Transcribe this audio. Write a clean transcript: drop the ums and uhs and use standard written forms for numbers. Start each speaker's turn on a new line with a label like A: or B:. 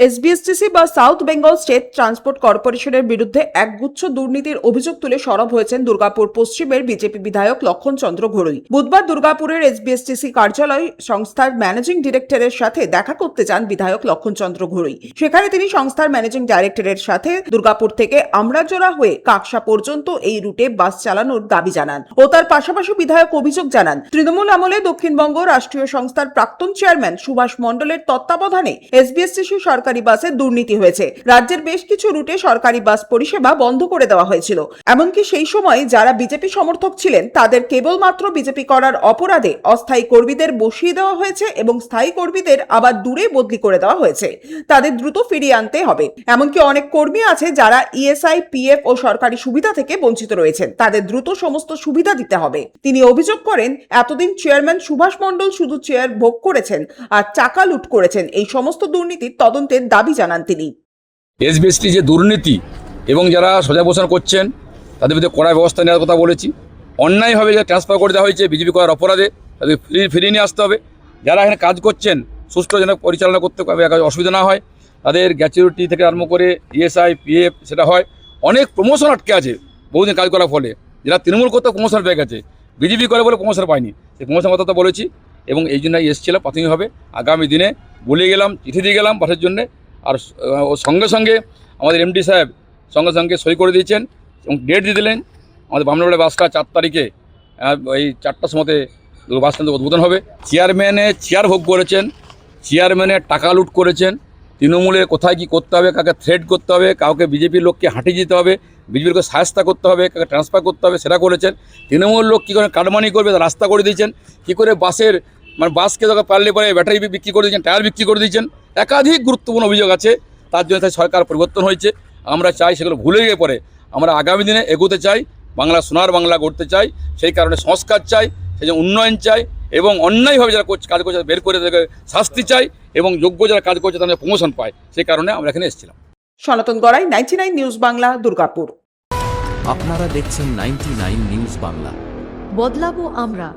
A: SBSTC বা south Bengal state transport কর্পোরেশনের বিরুদ্ধে একগুচ্ছ দুর্নীতির অভিযোগ তুলে সরব হয়েছেন দুর্গাপুর পশ্চিমের বিজেপি বিধায়ক লক্ষণ চন্দ্র ঘড়ুই। বুধবার দুর্গাপুরের এসবিএসটিসি কার্যালয় সংস্থার ম্যানেজিং ডিরেক্টরের সাথে দেখা করতে যান বিধায়ক লক্ষণ চন্দ্র ঘড়ুই। সেখানে তিনি সংস্থার ম্যানেজিং ডাইরেক্টরের সাথে দুর্গাপুর থেকে আমরাজোড়া হয়ে কাকসা পর্যন্ত এই রুটে বাস চালানোর দাবি জানান ও তার পাশাপাশি বিধায়ক অভিযোগ জানান তৃণমূল আমলে দক্ষিণবঙ্গ রাষ্ট্রীয় সংস্থার প্রাক্তন চেয়ারম্যান সুভাষ মণ্ডলের তত্ত্বাবধানে এসবিএসটিসি সরকারি বাসে দুর্নীতি হয়েছে। রাজ্যের বেশ কিছু রুটে সরকারি বাস পরিষেবা বন্ধ করে দেওয়া হয়েছিল। এমনকি সেই সময় যারা বিজেপি সমর্থক ছিলেন তাদের কেবলমাত্র বিজেপি করার অপরাধে অস্থায়ী কর্মীদের বসিয়ে দেওয়া হয়েছে এবং স্থায়ী কর্মীদের আবার দূরে বদলি করে দেওয়া হয়েছে। তাদের দ্রুত ফিরিয়ে আনতে হবে। এমনকি অনেক কর্মী আছে যারা ইএসআই, পিএফ ও সরকারি সুবিধা থেকে বঞ্চিত রয়েছেন, তাদের দ্রুত সমস্ত সুবিধা দিতে হবে। তিনি অভিযোগ করেন এতদিন চেয়ারম্যান সুভাষ মণ্ডল শুধু চেয়ার ভোগ করেছেন আর টাকা লুট করেছেন। এই সমস্ত দুর্নীতির তদন্তের দাবি জানান তিনি।
B: এসবিএসটি যে দুর্নীতি এবং যারা সোজাপোষণ করছেন তাদের বিরুদ্ধে কড়া ব্যবস্থা নেওয়ার কথা বলেছি। অন্যায়ভাবে যারা ট্রান্সফার করে দেওয়া হয়েছে বিজেপি করার অপরাধে তাদের ফিরিয়ে নিয়ে আসতে হবে। যারা এখানে কাজ করছেন সুষ্ঠুজনক পরিচালনা করতে অসুবিধা না হয়, তাদের গ্র্যাচুইটি থেকে আরম্ভ করে ইএসআই, পিএফ সেটা হয়। অনেক প্রমোশন আটকে আছে বহুদিন কাজ করার ফলে, যারা তৃণমূল করতে প্রমোশন পেয়ে গেছে, বিজেপি করে বলে প্রমোশন পায়নি। সেই প্রমোশন কথা তো বলেছি এবং এই জন্যই এসেছিলাম প্রাথমিকভাবে। আগামী দিনে বলে গেলাম, চিঠি দিয়ে গেলাম বাসের জন্যে। আর সঙ্গে সঙ্গে আমাদের এমডি সাহেব সঙ্গে সঙ্গে সই করে দিয়েছেন এবং ডেট দিয়ে দিলেন। আমাদের বামনবাড়ি বাসটা 4 তারিখে এই 4টার সময়তে বাস স্ট্যান্ডে উদ্বোধন হবে। চেয়ারম্যানে চেয়ার ভোগ করেছেন, চেয়ারম্যানে টাকা লুট করেছেন। তৃণমূলে কোথায় কী করতে হবে, কাকে থ্রেড করতে হবে, কাউকে বিজেপির লোককে হাঁটিয়ে যেতে হবে, বিজেপিকে সাহায্য করতে হবে, কাকে ট্রান্সফার করতে হবে সেটা করেছেন। তৃণমূল লোক কী করে কাটমানি করবে রাস্তা করে দিয়েছেন, কী করে বাসের বাসকে যখন পারলে পরে ব্যাটারি বিক্রি করে দিয়েছেন, টায়ার বিক্রি করে দিয়েছেন। একাধিক গুরুত্বপূর্ণ অভিযোগ আছে। তার জন্য তাই সরকার পরিবর্তন হয়েছে। আমরা চাই সেগুলো ভুলে গিয়ে পরে আমরা আগামী দিনে এগোতে চাই, বাংলা সোনার বাংলা গড়তে চাই। সেই কারণে সংস্কার চাই, সেই জন্য উন্নয়ন চাই এবং অন্যায়ভাবে যারা কাজ করছে বের করে তাদেরকে শাস্তি চাই এবং যোগ্য যারা কাজ করছে তাদের প্রমোশন পায়। সেই কারণে আমরা এখানে এসেছিলাম।
A: সনাতন গড়াই, 99 নিউজ বাংলা, দুর্গাপুর।
C: আপনারা দেখছেন 99 নিউজ বাংলা।
D: বদলাবো আমরা।